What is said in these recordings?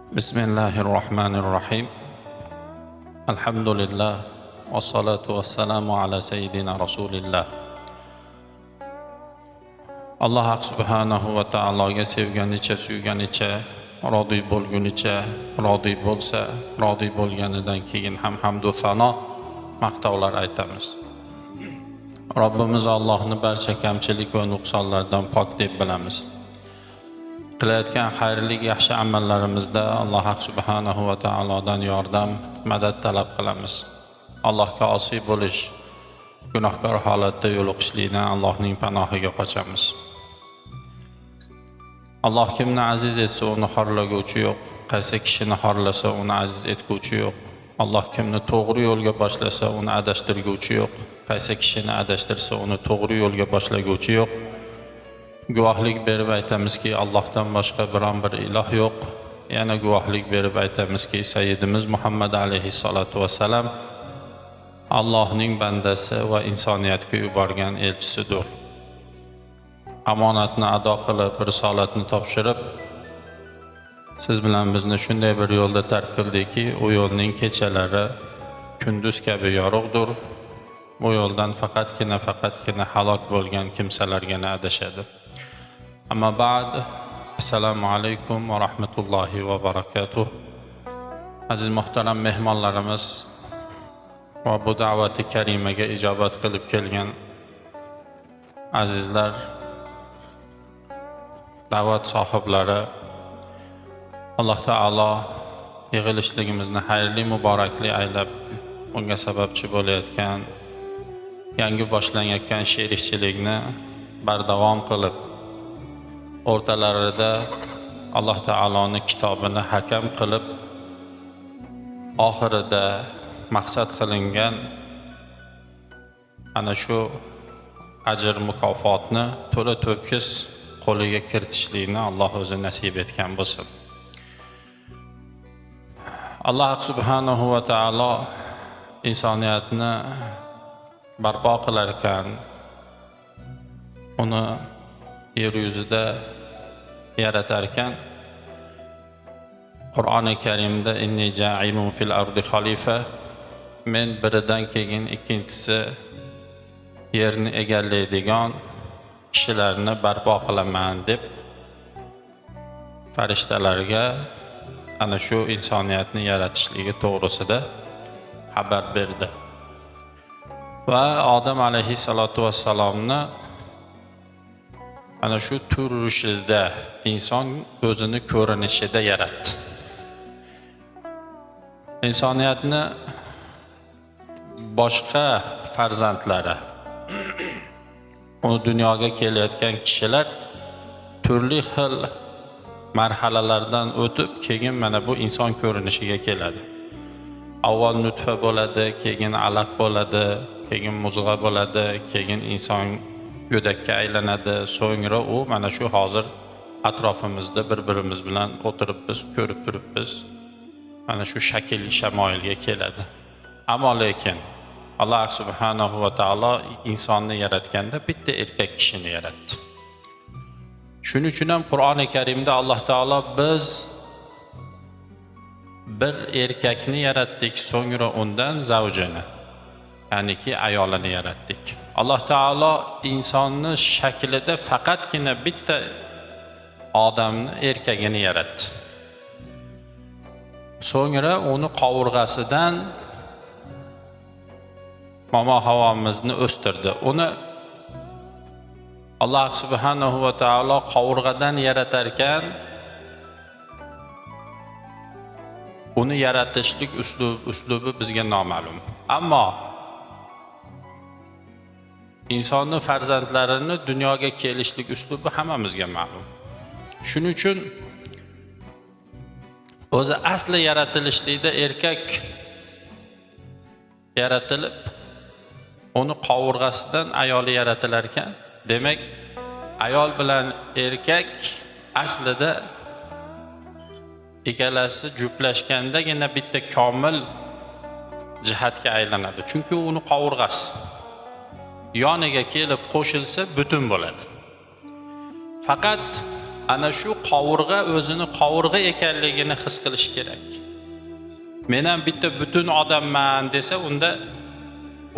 Bismillahirrahmanirrahim. Alhamdulillah. Wassalatu wassalamu ala sayyidina Rasulillah. Alloh subhanahu va taologa sevganicha, suyganicha, rodi bo'lgunicha, rodi bo'lsa, rodi bo'lganidan keyin ham hamdu sano, maqtovlar aytamiz. Robbimiz Allohni barcha kamchilik va nuqsonlardan pok deb bilamiz. Qilayotgan xayrli yaxshi amallarimizda Alloh subhanahu va taolodan yordam, madad talab qilamiz. Allohga osiy bo'lish, gunohkor holatda yo'liqishlikdan Allohning panohiga qochamiz. Alloh kimni aziz etsa, uni xorlaguvchi yo'q. Qaysi kishini xorlasa, uni aziz etguvchi yo'q. Alloh kimni to'g'ri yo'lga boshlasa, uni adashtirguvchi yo'q. Qaysi kishini adashtirsa, uni to'g'ri yo'lga boshlaguvchi yo'q. Guvohlik berib aytamizki, Allohdan boshqa biron bir iloh yo'q. Yana guvohlik berib aytamizki, Sayyidimiz Muhammad alayhissalatu vassalam Allohning bandasi va insoniyatga yuborgan elchisidir. Amonatni ado qilib, risolatni topshirib, siz bilan bizni shunday bir yo'lda tark qildiki, u yo'lning kechalari kunduz kabi yorug'dir. Bu yo'ldan faqatgina halok bo'lgan kimsalargina adashadi. Amma ba'd, assalomu alaykum va rahmatullohi va barakatuh. Aziz muhtaram mehmonlarimiz va bu da'vati karimaga ijobat qilib kelgan azizlar, da'vat sohiblari, Alloh taolo yig'ilishligimizni xayrli, muborakli aylab, unga sababchi bo'layotgan, yangi boshlanayotgan sherikchilikni bardavom qilib, o'rtalarida Alloh taoloning kitobini hakam qilib, oxirida maqsad qilingan ana shu ajr mukofotni to'la to'kis qo'liga kiritishlikni Alloh o'zi nasib etgan bo'lsin. Alloh subhanahu va taolo insoniyatni barpo qilar ekan, uni yer yuzida yaratar ekan, Qur'oni Karimda inni ja'ilun fil ardi xalifa, men biridan keyin ikkinchisi yerni egallaydigan kishilarni barpo qilaman deb farishtalarga ana shu insoniyatni yaratishligi to'g'risida xabar berdi. Va Odam alayhissalatu vassalomni ana shu turishida, inson o'zini ko'rinishida yaratdi. Insoniyatni boshqa farzandlari, uni dunyoga kelayotgan kishilar turli xil marhalalardan o'tib, keyin mana bu inson ko'rinishiga keladi. Avval nutfa bo'ladi, keyin alaq bo'ladi, keyin muzg'a bo'ladi, keyin inson go'dakka aylanadi, so'ngra u mana shu hozir atrofimizda bir-birimiz bilan o'tiribmiz, ko'rib turibmiz, mana shu shakl shamoilga keladi. Ammo lekin Alloh subhanahu va taolo insonni yaratganda bitta erkak kishini yaratdi. Shuning uchun ham Qur'oni Karimda Alloh taolo biz bir erkakni yaratdik, so'ngra undan zavjini, ya'niki ayolini yaratdik. Alloh taolo insonni shaklida faqatgina bitta odamni, erkagini yaratdi. So'ngra uni qovurg'asidan momo havomizni o'stirdi. Uni Alloh subhanahu va taolo qovurg'adan yaratar ekan, uni yaratishlik uslubi bizga noma'lum. Ammo insonning farzandlarini dunyoga kelishlik uslubi hammamizga ma'lum. Shuning uchun o'zi asli yaratilishlikda erkak yaratilib, uni qovurg'asidan ayoli yaratilar ekan. Demak, ayol bilan erkak aslida ikkalasi juplashgandagina bitta komil jihatga aylanadi. Chunki uni qovurg'asi yoniga kelib qo'shilsa butun bo'ladi. Faqat ana shu qovurg'a o'zini qovurg'a ekanligini his qilish kerak. Men ham bitta butun odamman desa, unda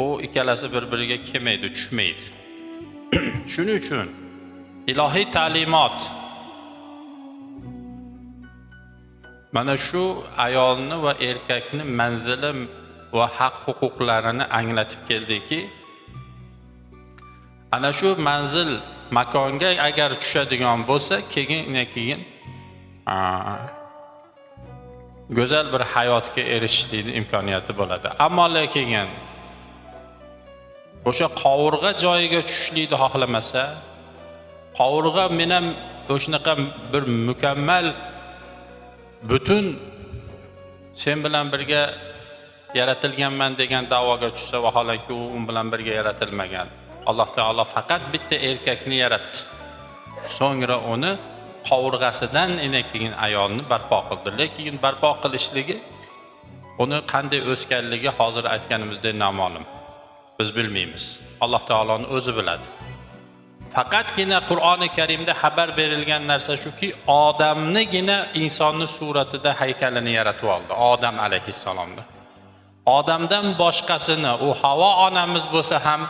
u ikkalasi bir-biriga kelmaydi, tushmaydi. Shuning uchun ilohiy ta'limot mana shu ayolni va erkakni manzili va haq huquqlarini anglatib keldiki, ana shu manzil makonga agar tushadigan bo'lsa, keyin go'zal bir hayotga erishishlik imkoniyati bo'ladi. Ammo lekin o'sha qovurg'a joyiga tushishlikni xohlamasa, qovurg'a men ham o'shanaqa bir mukammal butun sen bilan birga yaratilganman degan da'voga tushsa, vaholanki u bilan birga yaratilmagan. Alloh taolo faqat bitta erkakni yaratdi. So'ngra uni qovurg'asidan keyin ayolni barpo qildi. Lekin barpo qilishligi, uni qanday o'sganligi hozir aytganimizdek noma'lum. Biz bilmaymiz. Alloh taoloning o'zi biladi. Faqatgina Qur'oni Karimda xabar berilgan narsa shuki, odamnigina insonni suratida haykalini yaratib oldi, Odam alayhissalomni. Odamdan boshqasini, u Havo onamiz bo'lsa ham,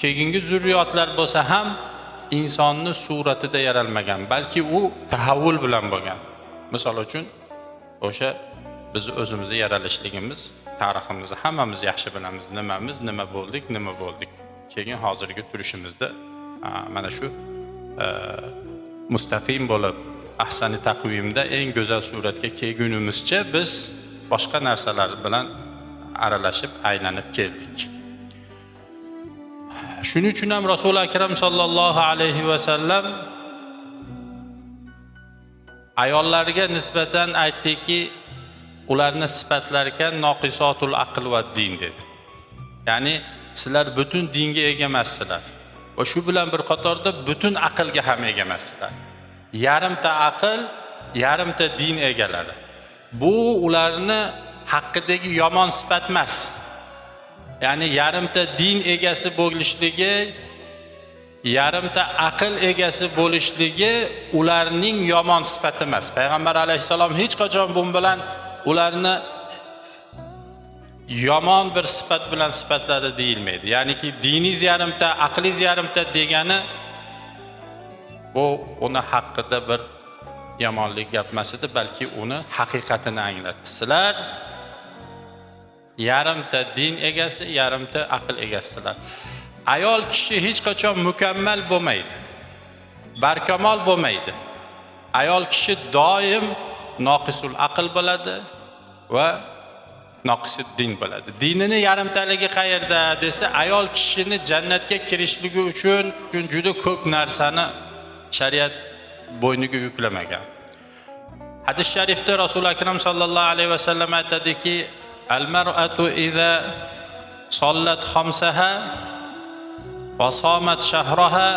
keyingi zurriyotlar bo'lsa ham insonni suratida yaralmagan, balki u tahavvul bilan bo'lgan. Misol uchun, o'sha biz o'zimizni yaralishligimiz, tariximizni hammamiz yaxshi bilamiz. Nima bo'ldik. Keyin hozirgi turishimizda mana shu mustaqim bo'lib, ahsani taqvimda eng go'zal suratga kelgunimizcha biz boshqa narsalar bilan aralashib, aylanib keldik. Shuning uchun ham Rasul akram sallallohu alayhi va sallam ayollarga nisbatan aytdiki, ularni sifatlarkan noqisotul aql va din dedi. Ya'ni sizlar butun dinga ega emassizlar. Va shu bilan bir qatorda butun aqlga ham ega emassizlar. Yarimta aql, yarimta din egalari. Bu ularni haqqidagi yomon sifat emas. Ya'ni yarimta din egasi bo'lishligi, yarimta aql egasi bo'lishligi ularning yomon sifati emas. Payg'ambar alayhisalom hech qachon bu bilan ularni yomon bir sifat bilan sifatladi deyilmaydi. Ya'niki diniz yarimta, aqliz yarimta degani bu uni haqida bir yomonlik gap emas edi, balki uni haqiqatini anglatdi. Sizlar yarimta din egasi, yarimta aql egasizlar. Ayol kishi hech qachon mukammal bo'lmaydi. Barkamol bo'lmaydi. Ayol kishi doim noqisul aql bo'ladi va noqisid din bo'ladi. Dinini yarimtaligi qayerda desa, ayol kishini jannatga kirishligi uchun juda ko'p narsani shariat bo'yniga yuklamagan. Hadis sharifda Rasul akram sallallohu alayhi va sallam aytadiki, al-mar'atu idza sallat khamsaha va somat shahraha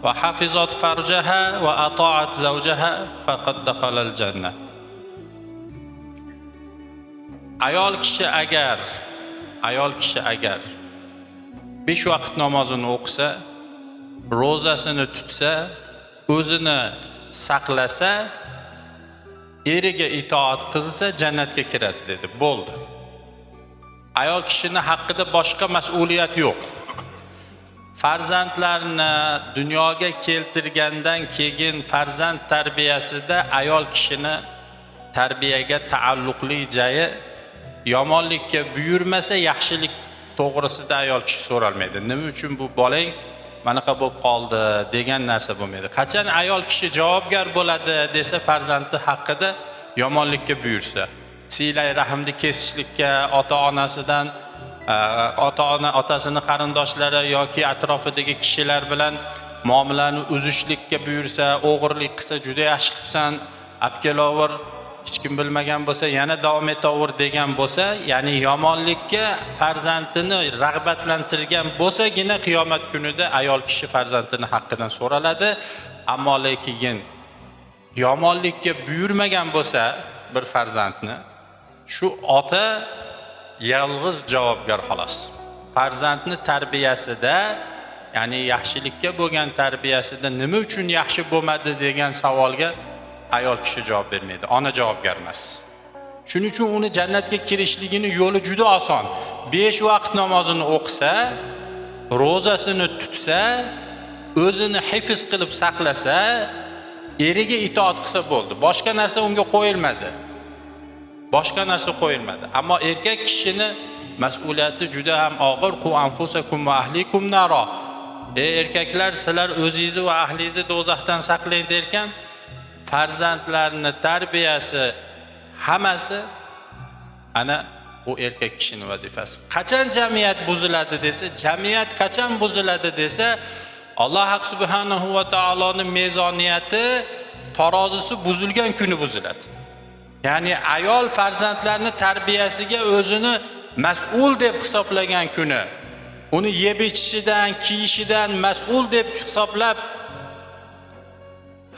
va hafizat farjaha va ata'at zawjaha faqad dakhala al-jannah. Ayol kishi agar 5 vaqt namozini o'qisa, ro'zasini tutsa, o'zini saqlasa, eriga itoat qilsa jannatga kiradi dedi. Bo'ldi. Ayol kishini haqqida boshqa mas'uliyat yo'q. Farzandlarni dunyoga keltirgandan keyin farzand tarbiyasida ayol kishini tarbiyaga taalluqli joyi yomonlikka buyurmasa, yaxshilik to'g'risida ayol kishi so'ralmaydi. Nima uchun bu bolang manaqa bo'lib qoldi degan narsa bo'lmaydi. Qachon ayol kishi javobgar bo'ladi desa, farzandi haqida yomonlikka buyursa, silay rahmni kesishlikka, otasini qarindoshlari yoki atrofidagi kishilar bilan muomalani uzishlikka buyursa, o'g'irlik qilsa, juda yaxshi qilibsan, apkelover, hech kim bilmagan bo'lsa yana davom etaver degan bo'lsa, ya'ni yomonlikka farzandini rag'batlantirgan bo'lsagina qiyomat kunida ayol kishi farzandini haqqidan so'raladi. Ammo lekin yomonlikka buyurmagan bo'lsa bir farzandni, shu ota yolg'iz javobgar xolos. Farzandni tarbiyasida ya'ni yaxshilikka bo'lgan tarbiyasida nima uchun yaxshi bo'lmadi degan savolga ayol kishi javob bermaydi, ona javobgar emas. Shuning uchun uni jannatga kirishligini yo'li juda oson. 5 vaqt namozini o'qisa, ro'zasini tutsa, o'zini hifz qilib saqlasa, eriga itoat qilsa bo'ldi. Boshqa narsa unga qo'yilmadi. Boshqa narsa qo'yilmadi. Ammo erkak kishini mas'uliyati juda ham og'ir. Qu anfusakum va ahlikum naro. Erkaklar, sizlar o'zingizni va ahlingizni do'zaxdan saqlang derkan, farzandlarning tarbiyasi hammasi ana u erkak kishining vazifasi. Qachon jamiyat buziladi desa, jamiyat qachon buziladi desa, Alloh subhanahu va taoloning mezoniyati tarozisi buzilgan kuni buziladi. Ya'ni ayol farzandlarning tarbiyasiga o'zini mas'ul deb hisoblagan kuni, uni yeb ichishidan, kiyishidan mas'ul deb hisoblab,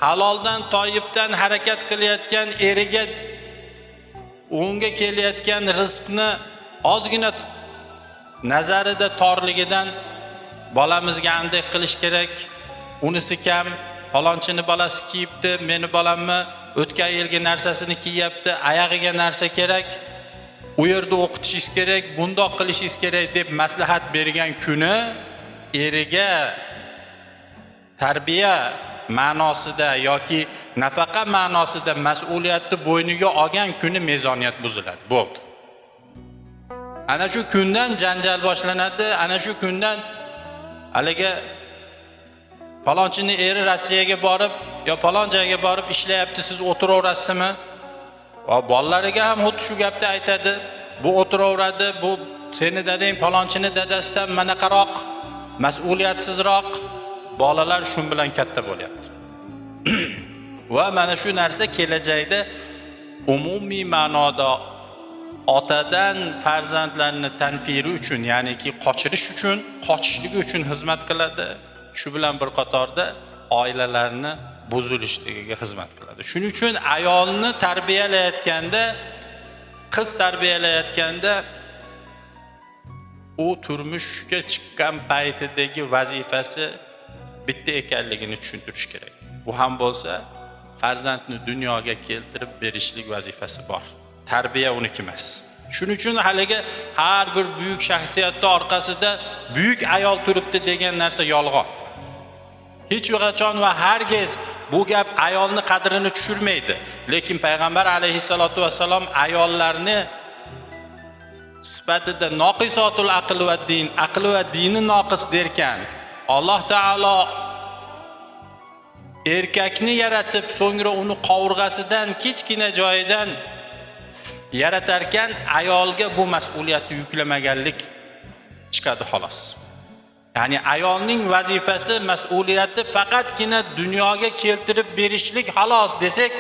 haloldan, toyibdan harakat qilayotgan eriga unga kelayotgan rizqni ozgina nazarida torligidan bolamizga qanday qilish kerak, unisi kam, falonchini bolasi kiyibdi, meni bolammi o'tgan yilgi narsasini kiyapti, oyog'iga narsa kerak, u yerda o'qitishingiz kerak, bundoq qilishingiz kerak deb maslahat bergan kuni eriga tarbiya ma'nosida yoki nafaqa ma'nosida mas'uliyatni bo'yniga olgan kuni mezoniyat buziladi. Bo'ldi. Ana shu kundan janjal boshlanadi, ana shu kundan haliga falonchini eri Rossiyaga borib, yo falon joyga borib ishlayapti, siz o'tiraverasizmi? Va bolalariga ham xuddi shu gapni aytadi. Bu o'tiraveradi, bu seni dadang falonchini dadasidan manaqaroq, mas'uliyatsizroq. Bolalar shun bilan katta bo'lyapti. Va mana shu narsa kelajakda umumiy ma'noda otadan farzandlarni tanfiri uchun, ya'niki qochirish uchun, qochishlik uchun xizmat qiladi. Shu bilan bir qatorda oilalarni buzilishligiga xizmat qiladi. Shuning uchun ayolni tarbiyalayotganda, qiz tarbiyalayotganda u turmushga chiqqan paytidagi vazifasi bitta ekanligini tushuntirish kerak. Bu ham bo'lsa, farzandni dunyoga keltirib berishlik vazifasi bor. Tarbiya uniki emas. Shuning uchun haliga har bir buyuk shaxsiyatning orqasida buyuk ayol turibdi degan narsa yolg'on. Hech qachon va hargiz bu gap ayolni qadrini tushirmaydi. Lekin payg'ambar alayhisolatu vasallam ayollarni sifatida noqisotul aql va din, aql va dini noqis derkan, Alloh taolo erkakni yaratib, so'ngra uni qovurg'asidan kichkina joyidan yaratarkan, ayolga bu mas'uliyatni yuklamaganlik chiqadi xolos. Ya'ni ayolning vazifasi, mas'uliyati faqatgina dunyoga keltirib berishlik xolos desak,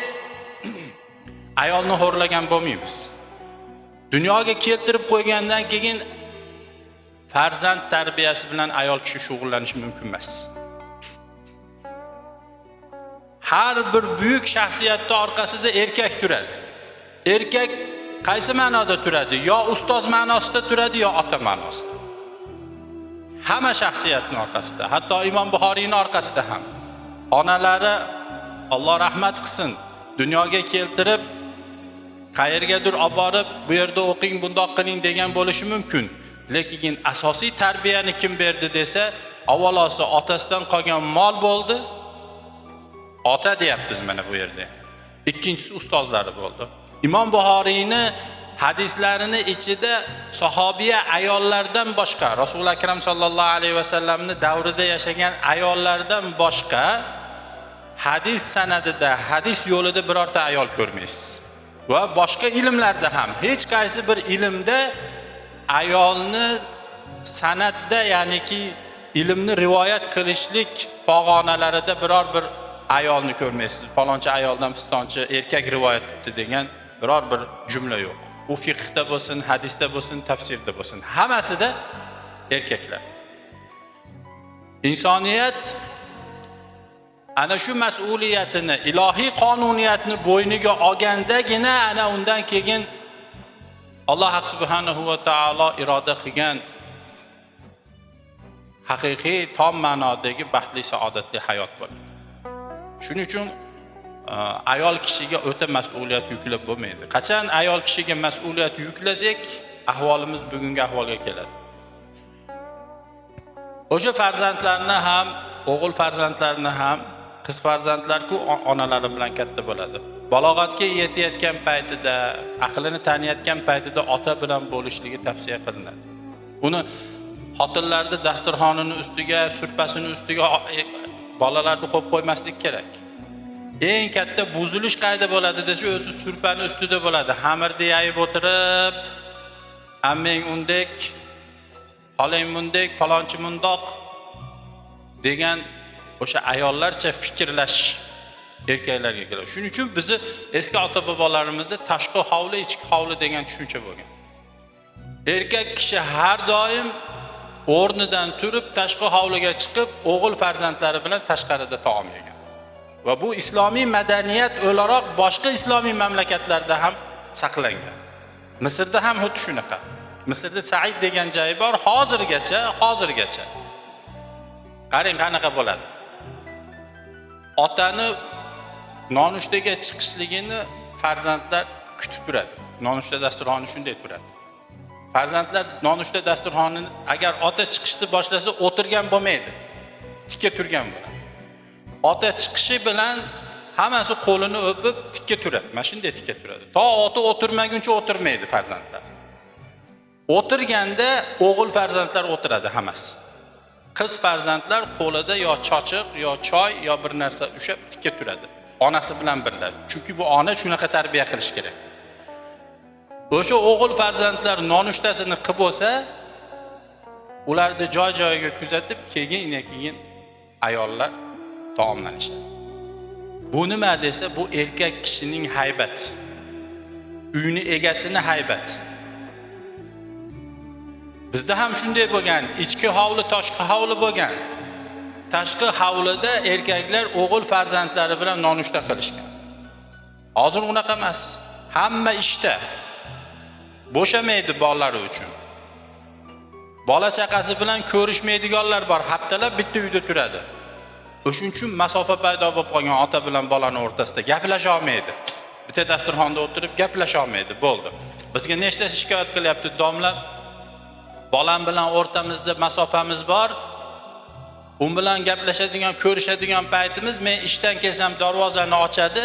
ayolni xo'rlagan bo'lmaymiz. Dunyoga keltirib qo'ygandan keyin farzand tarbiyasi bilan ayol kishi shug'ullanishi mumkin emas. Har bir buyuk shaxsiyatning orqasida erkak turadi. Erkak qaysi ma'noda turadi? Yo ustoz ma'nosida turadi, yo ota ma'nosida. Hamma shaxsiyatning orqasida, hatto Imom Buxoriyning orqasida ham onalari Alloh rahmat qilsin, dunyoga keltirib qayergadir olib borib, bu yerda o'qing, bundoq qiling degan bo'lishi mumkin. Lekin asosiy tarbiyani kim berdi desa, avvalosi otasidan qolgan mol bo'ldi. Ota deyapmiz mana bu yerda. Ikkinchisi ustozlari bo'ldi. Imom Buxoriyni hadislarini ichida sahobiya ayollardan boshqa, Rasul akram sallallohu alayhi vasallamning davrida yashagan ayollardan boshqa hadis sanadida, hadis yo'lida birorta ayol ko'rmaysiz. Va boshqa ilmlarda ham hech qaysi bir ilmda ayolni sanatda, ya'niki ilmni rivoyat qilishlik pog'onalarida biror bir ayolni ko'rmaysiz. Falonchi ayoldan pistonchi erkak rivoyat qildi degan biror bir jumla yo'q. U fiqhda bo'lsin, hadisda bo'lsin, tafsirda bo'lsin, hammasida erkaklar. Insoniyat ana shu mas'uliyatini, ilohiy qonuniyatni bo'yniga olgandagina ana undan keyin Alloh subhanahu va taolo iroda qilgan haqiqiy tom ma'nodagi baxtli saodatli hayot bo'ladi. Shuning uchun ayol kishiga o'ta mas'uliyat yuklab bo'lmaydi. Qachon ayol kishiga mas'uliyat yuklasak, ahvolimiz bugungi ahvolga keladi. O'sha farzandlarni ham, o'g'il farzandlarni ham, qiz farzandlar-ku onalari bilan katta bo'ladi. Balog'atga yetayotgan paytida, aqlini taniyotgan paytida ota bilan bo'lishligi tavsiya qilinadi. Uni xotinlarni dasturxonining ustiga, surpasining ustiga bolalarni qo'yib qo'ymaslik kerak. Eng katta buzilish qayda bo'ladi desa, o'zi surpani ustida bo'ladi. Xamirni yayib o'tirib, ammang undek, xolang mundek, palonchi mundoq degan o'sha ayollarcha fikrlash erkaklarga keladi. Shuning uchun bizni eski ota-bobolarimizda tashqi hovli, ichki hovli degan tushuncha bo'lgan. Erkak kishi har doim o'rnidan turib tashqi hovliga chiqib, o'g'il farzandlari bilan tashqarida taom yegan. Va bu islomiy madaniyat o'laroq boshqa islomiy mamlakatlarda ham saqlangan. Misrda ham xuddi shunaqa. Misrda Said degan joy bor, hozirgacha. Qarang qanaqa bo'ladi. Otani nonushtaga chiqishligini farzandlar kutib turadi. Nonushta dasturxoni shunday turadi. Farzandlar nonushta dasturxonini agar ota chiqishni boshlasa o'tirgan bo'lmaydi. Tikka turgan bo'ladi. Ota chiqishi bilan hammasi qo'lini o'pib tikka turadi. Mana shunday tikka turadi. To ota o'tirmaguncha o'tirmaydi farzandlar. O'tirganda o'g'il farzandlar o'tiradi hammasi. Qiz farzandlar qo'lida yo chochiq, yo choy, yo bir narsa ushlab tikka turadi. Onasi bilan birga. Chunki bu ona shunaqa tarbiya qilish kerak. O'sha o'g'il farzandlar nonushtasini qilib bo'lsa, ularni joy-joyiga kuzatib, keyin ayollar taomlanishadi. Bu nima desa, bu erkak kishining haybat. Uyni egasini haybat. Bizda ham shunday bo'lgan, ichki hovli, tashqi hovli bo'lgan. Tashqi hovlida erkaklar o'g'il farzandlari bilan nonushta qilishgan. Hozir unaqa emas. Hamma ishda. Bo'shamaydi bolalari uchun. Bola chaqasi bilan ko'rishmaydiganlar bor, haftalab bitta uyda turadi. O'shuning uchun masofa paydo bo'lib qolgan ota bilan bolaning o'rtasida gaplasha olmaydi. Bitta dasturxonda o'tirib gaplasha olmaydi, bo'ldi. Bizga nechtasi shikoyat qilyapti, domla, bolam bilan o'rtamizda masofamiz bor. U bilan gaplashadigan, ko'rishadigan paytimiz, men ishdan kelsam darvozani ochadi,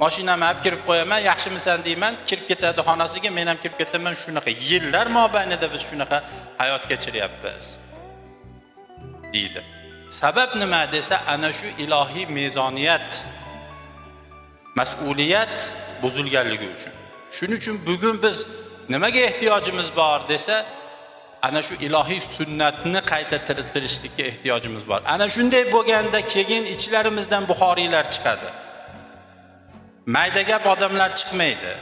mashinamni olib kirib qo'yaman, yaxshimisan deyman, kirib ketadi xonasiga, men ham kirib ketaman. Shunaqa yillar mobaynida biz shunaqa hayot kechiryapmiz, deydi. Sabab nima desa, ana shu ilohiy mezoniyat, mas'uliyat buzilganligi uchun. Shuning uchun bugun biz nimaga ehtiyojimiz bor desa, ana shu ilohiy sunnatni qayta tiriltirishlikka ehtiyojimiz bor. Ana shunday bo'lganda keyin ichlarimizdan buxoriylar chiqadi. Mayda gap odamlar chiqmaydi.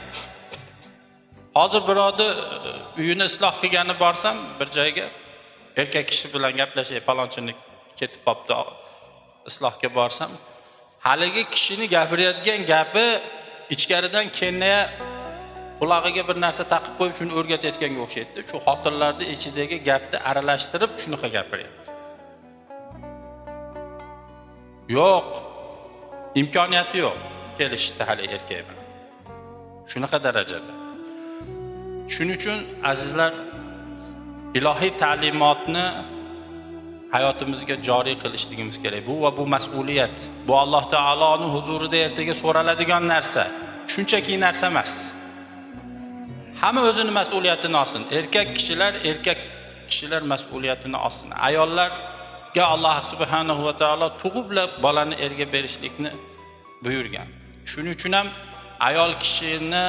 Hozir birovni uyini isloh qilgani borsam, bir joyga erkak kishi bilan gaplashay, palonchini ketib qopti, islohga borsam, haligi kishini gapirayotgan gapi ichkaridan kennaya qulog'iga bir narsa taqib qo'yib shuni o'rgatayotganga o'xshaydi. Shu xotinlarning ichidagi gapni aralashtirib shunaqa gapiryapti. Yo'q, imkoniyati yo'q kelishdi hali erkak bilan. Shunaqa darajada. Shuning uchun azizlar, ilohiy ta'limotni hayotimizga joriy qilishligimiz kerak. Bu va bu mas'uliyat. Bu Alloh taoloning huzurida ertaga so'raladigan narsa. Shunchaki narsa emas. Hamma o'zini mas'uliyatini olsin. Erkak kishilar mas'uliyatini olsin. Ayollarga Alloh subhanahu va taolo tug'ib bolani erga berishlikni buyurgan. Shuning uchun ham ayol kishini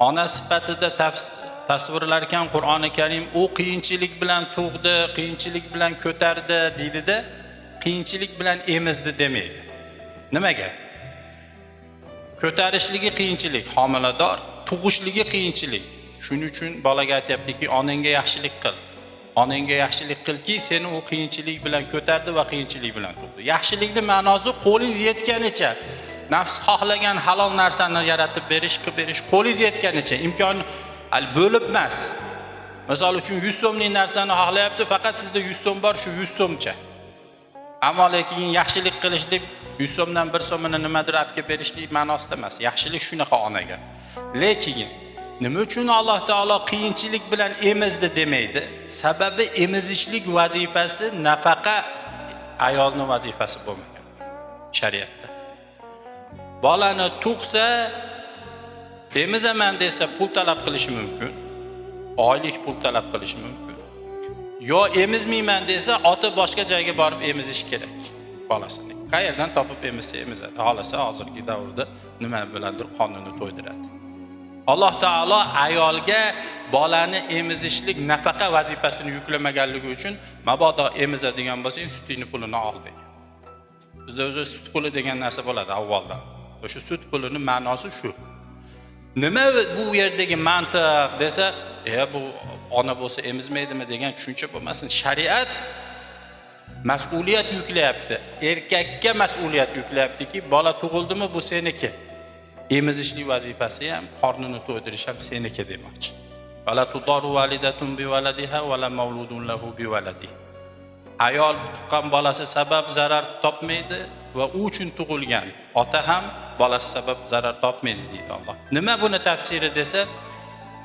ona sifatida tasvirlarkan Qur'oni Karim, u qiyinchilik bilan tug'di, qiyinchilik bilan ko'tardi deydi-da, qiyinchilik bilan emizdi demaydi. Nimaga? Ko'tarishligi qiyinchilik, homilador, tug'ishligi qiyinchilik. Shuning uchun bolaga aytayaptiki, onangga yaxshilik qil. Onangga yaxshilik qilki, seni u qiyinchilik bilan ko'tardi va qiyinchilik bilan tug'di. Yaxshilikning ma'nosi qo'lingiz yetganicha, nafs xohlagan halol narsani yaratib berish, qilib berish, qo'lingiz yetganicha, imkon bo'lib emas. Misol uchun 100 so'mlik narsani xohlayapti, faqat sizda 100 so'm bor, shu 100 so'mcha. Ammo lekin yaxshilik qilish deb 100 so'mdan 1 so'mini nimadir olib kelib berishlik ma'nosida emas. Yaxshilik shunaqa onaga. Lekin nima uchun Alloh taolo qiyinchilik bilan emizdi demaydi? Sababi emizishlik vazifasi nafaqa ayolning vazifasi bo'lmagan shariatda. Bolani tug'sa, emizaman desa pul talab qilishi mumkin. Oylik pul talab qilishi mumkin. Yo emizmayman desa, ota boshqa joyga borib emizish kerak bolasini. Qayerdan topib emizsa emizadi. Xolasa hozirgi davrda nima bilandir qonunni to'ydiradi. Alloh taolo ayolga bolani emizishlik nafaqa vazifasini yuklamaganligi uchun mabodo emizadigan bo'lsang, sutini pulini ol degan. Bizda o'zi sut puli degan narsa bo'ladi avvaldan. O'sha sut pulining ma'nosi shu. Nima bu yerdagi mantiq desa, bu ona bo'lsa emizmaydimi degan tushuncha bo'lmasin. Shariat mas'uliyat yuklayapti. Erkakka mas'uliyat yuklayaptiki, bola tug'ildimi bu seniki. Emizishlik vazifasi ham, qornini to'ydirish ham seniki demoqchi. Wala tudaru walidatun bi waladiha wala mawludun lahu bi waladihi. Ayol tuqqan bolasi sabab zarar topmaydi va u uchun tug'ilgan ota ham bolasi sabab zarar topmaydi deydi Alloh. Nima buni tafsiri desa,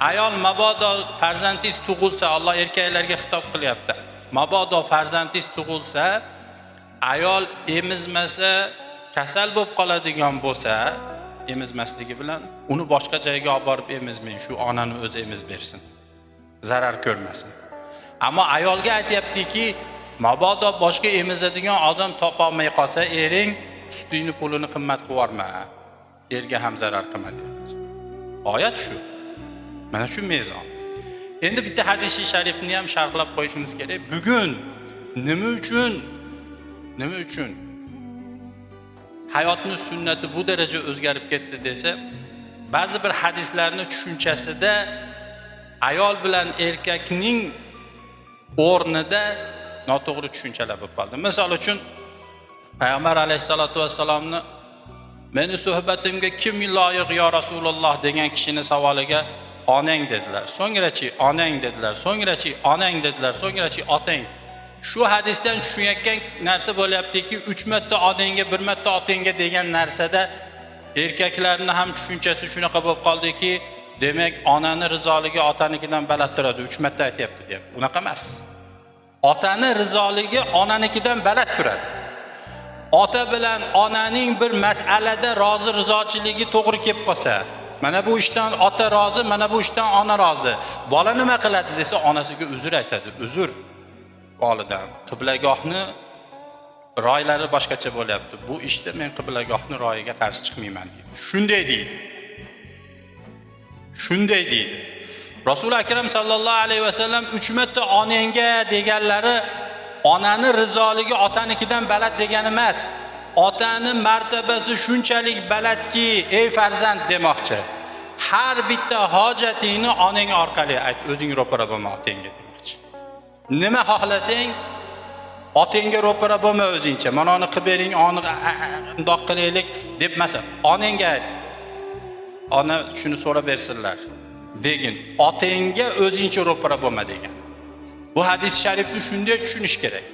ayol mabodo farzandingiz tug'ilsa, Alloh erkaklarga xitob qilyapti. Mabodo farzandingiz tug'ilsa, ayol emizmasa, kasal bo'lib qoladigan bo'lsa, emizmasligi bilan uni boshqa joyga olib borib emizmang, shu onani o'zi emiz bersin. Zarar ko'rmasin. Ammo ayolga aytayaptiki, mabodo boshqa emizadigan odam topa olmay qolsa, ering sutini pulini qimmat qilib yorma. Erga ham zarar qilma deyapti. Oyat shu. Mana shu mezon. Endi bitta hadis sharifni ham sharhlab qo'yishimiz kerak. Bugun nima uchun hayotning sunnati bu daraja o'zgarib ketdi desa, ba'zi bir hadislarning tushunchasida ayol bilan erkakning o'rnida noto'g'ri tushunchalar bo'lib qoldi. Misol uchun Payg'ambar alayhisolatu vassalomni meni suhbatimga kim loyiq yo Rasululloh degan kishining savoliga onang dedilar. So'ngrachi onang dedilar. So'ngrachi onang dedilar. So'ngrachi otang. Shu hadisdan tushunayotgan narsa bo'lyaptiki, 3 marta onangga, 1 marta otangga degan narsada erkaklarning ham tushunchasi shunaqa bo'lib qoldiki, demak onani rizoligi otanikidan baland turadi, 3 marta aytayapti deb. Unaqa emas. Otani rizoligi onanikidan baland turadi. Ota bilan onaning bir mas'alada rozi rizochiligi to'g'ri kelib qolsa, mana bu ishdan ota rozi, mana bu ishdan ona rozi. Bola nima qiladi desa, onasiga uzr aytadi. Uzr. Validam, qiblagohni roylari boshqacha bo'lyapti. Bu ishda men qiblagohni royiga qarshi chiqmayman deydi. Shunday deydi. Rasul akram sallallohu alayhi vasallam 3 marta onangga deganlari onani rizoligi otanikidan baland degani emas. Otani martabasi shunchalik balandki, ey farzand demoqchi. Har bitta hojatingni onang orqali ayt, o'zing ro'para bo'lma otangga demoqchi. Nima xohlasang otangga ro'para bo'lma o'zingcha. Mana uni qilib bering, uni undoq qilaylik deb masa. Onangga ayt. Ona shuni so'rab bersinlar. Degin, otangga o'zingcha ro'para bo'lma degan. Bu hadis sharifni shunday tushunish kerak.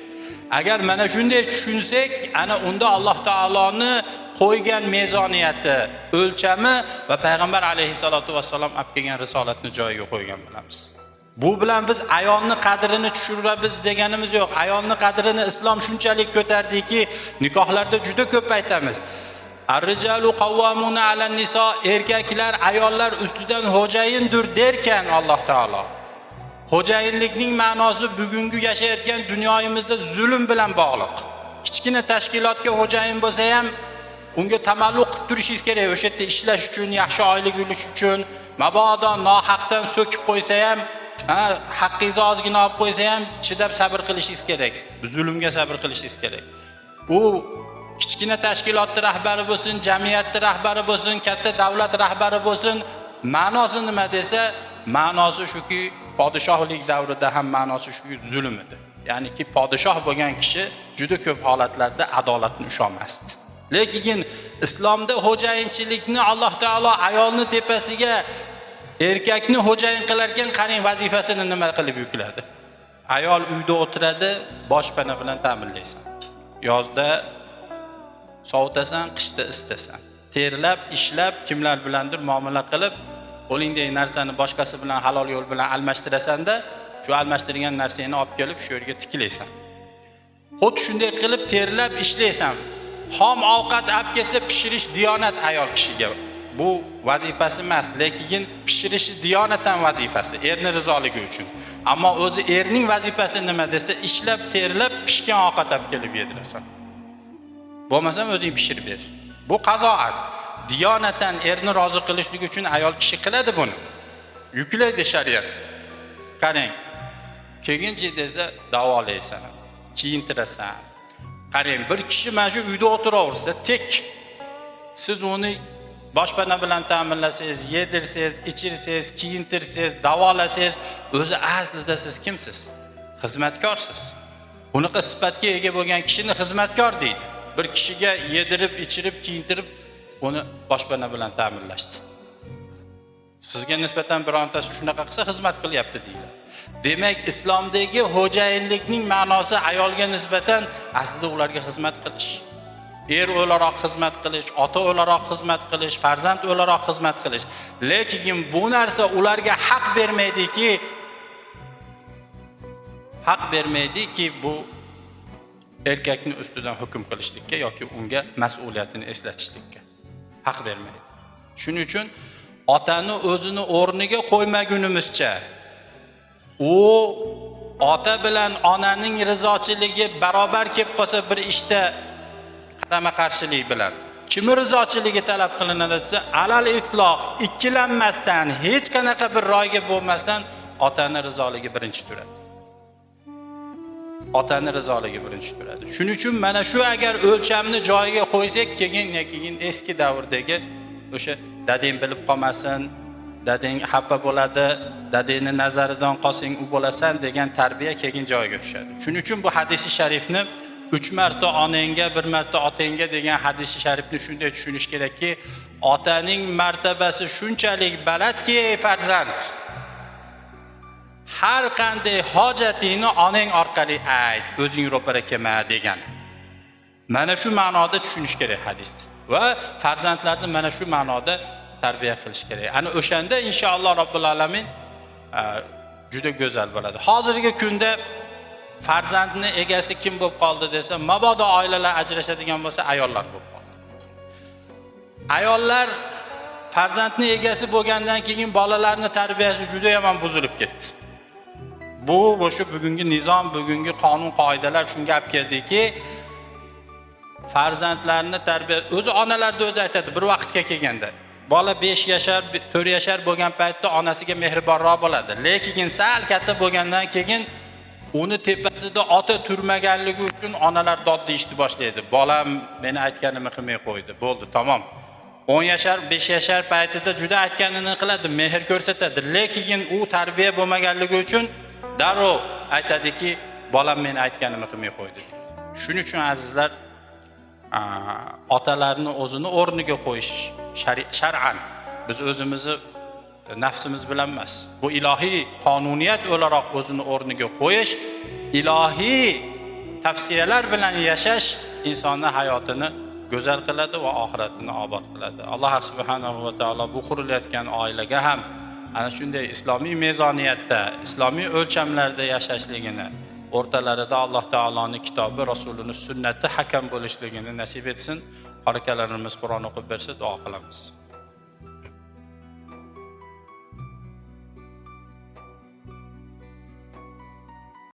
Agar mana shunday tushunsak, ana unda Alloh taoloni qo'ygan mezoniyati, o'lchami va payg'ambar alayhisolatu vassalom olib kelgan risolatni joyiga qo'ygan bo'lamiz. Bu bilan biz ayolning qadrini tushiramiz deganimiz yo'q. Ayolning qadrini islom shunchalik ko'tardiki, nikohlarda juda ko'p aytamiz. Ar-rijalu qawwamuna 'alan niso, erkaklar ayollar ustidan xo'jayindir derkan Alloh taolo. Xo'jayinlikning ma'nosi bugungi yashayotgan dunyoyimizda zulm bilan bog'liq. Kichkina tashkilotga xo'jayin bo'lsa ham unga tamalluq qilib turishingiz kerak. O'sha yerda ishlash uchun, yaxshi oylik olish uchun, mabodo nohaqdan so'kib qo'ysa ham, haqqingizni ozgina olib qo'ysa ham chidab sabr qilishingiz kerak. Zulmga sabr qilishingiz kerak. U kichkina tashkilotning rahbari bo'lsin, jamiyatning rahbari bo'lsin, katta davlat rahbari bo'lsin, ma'nosi nima desa, ma'nosi shuki, podshohlik davrida ham ma'nosi shuki zulm edi. Ya'niki podshoh bo'lgan kishi juda ko'p holatlarda adolatni usholmasdi. Lekin islomda xo'jayinchilikni Alloh taolo ayolning tepasiga Erkakni xo'jayin qilarkan, qarang vazifasini nima qilib yukladi. Ayol uyda o'tiradi, boshpana bilan ta'minlaysan. Yozda sovutasan, qishda isitasan. Terlab, ishlab, kimlar bilandir muomala qilib, qo'lingdagi narsani boshqasi bilan halol yo'l bilan almashtirasan-da, shu almashtirgan narsani olib kelib shu yerga tiklaysan. Xuddi shunday qilib terlab ishlaysan. Xom ovqat olib kelsa pishirish diyonat ayol kishiga. Bu vazifasi emas, lekin pishirishi diyonatan vazifasi, erni rizoligi uchun. Ammo o'zi erning vazifasi nima desa, ishlab, terlab, pishgan ovqat olib kelib yedirasan. Bo'lmasam o'zing pishirib ber. Bu qazoat. Diyonatan erni rozi qilishlik uchun ayol kishi qiladi buni. Yuklaydi shariat. Qarang. Keyin-chi desa davolaysan, kiyintirasan. Qarang, bir kishi mana shu uyda o'tiraversa, tek siz uni boshpana bilan ta'minlasangiz, yedirsangiz, ichirsangiz, kiyintirsangiz, davolasangiz, o'zi aslida siz kimsiz? Xizmatkorsiz. Bunaqa sifatga ega bo'lgan kishini xizmatkor deydi. Bir kishiga yedirib, ichirib, kiyintirib, uni boshpana bilan ta'minlashdi. Sizga nisbatan birontasi shunaqa qilsa xizmat qilyapti deyiladi. Demak, islomdagi xo'jayinlikning ma'nosi ayolga nisbatan aslida ularga xizmat qilish. Er o'laroq xizmat qilish, ota o'laroq xizmat qilish, farzand o'laroq xizmat qilish. Lekin bu narsa ularga haq bermaydiki, bu erkakning ustidan hukm qilishlikka yoki unga mas'uliyatini eslatishlikka haq bermaydi. Shuning uchun otani o'zini o'rniga qo'ymagunimizcha, u ota bilan onaning rizochiligi barobar kelib qolsa bir ishda qarama-qarshilik bilan kimi rizochiligi talab qilinadi desa, alal itloq ikkilanmasdan, hech qanaqa bir ro'yga bo'lmasdan otani rizoligi birinchi turadi. Otani rizoligi birinchi turadi. Shuning uchun mana shu agar o'lchamni joyiga qo'ysak, keyin eski davrdagi o'sha dadang bilib qolmasin, dadang xafa bo'ladi, dadangni nazaridan qolsang u bo'lasan degan tarbiya keyin joyiga tushadi. Shuning uchun bu hadisi sharifni 3 marta onangga, 1 marta otangga degan hadisi sharifni shunday tushunish kerakki, otaning martabasi shunchalik balandki, ey farzand, har qanday hojatingni onang orqali ayt, o'zing ro'para kelma degan. Mana shu ma'noda tushunish kerak hadisni va farzandlarni mana shu ma'noda tarbiya qilish kerak. Ana o'shanda inshaalloh Robbil alamin juda go'zal bo'ladi. Hozirgi kunda farzandni egasi kim bo'lib qoldi desa, mabodo oilalar ajrashadigan bo'lsa, ayollar bo'lib qoldi. Ayollar farzandni egasi bo'lgandan keyin bolalarni tarbiyasi juda yomon buzilib ketdi. Bu o'sha bugungi nizom, bugungi qonun qoidalar shunga olib keldiki, farzandlarni tarbiya o'zi onalarda o'zi aytadi, bir vaqtga kelganda bola 5 yashar, 4 yashar bo'lgan paytda onasiga mehribonroq bo'ladi. Lekin sal katta bo'lgandan keyin uni tepasida ota turmaganligi uchun onalar dod deyishni boshlaydi. Bolam meni aytganimni qilmay qo'ydi. Bo'ldi, tamom. 10 yashar, 5 yashar paytida juda aytganini qiladi, mehr ko'rsatadi. Lekin u tarbiya bo'lmaganligi uchun darrov aytadiki, bolam meni aytganimni qilmay qo'ydi. Shuning uchun azizlar, otalarni o'zini o'rniga qo'yish shar'an biz o'zimizni nafsimiz bilan emas. Bu ilohiy qonuniyat o'laroq o'zini o'rniga qo'yish, ilohiy tavsiyalar bilan yashash insonning hayotini go'zal qiladi va oxiratini obod qiladi. Alloh subhanahu va taolo bu qurilayotgan oilaga ham ana shunday islomiy mezoniyatda, islomiy o'lchamlarda yashashligini, o'rtalarida Alloh taoloning kitobi, rasulining sunnati hakam bo'lishligini nasib etsin. Harakalarimiz Qur'on o'qib bersa duo qilamiz.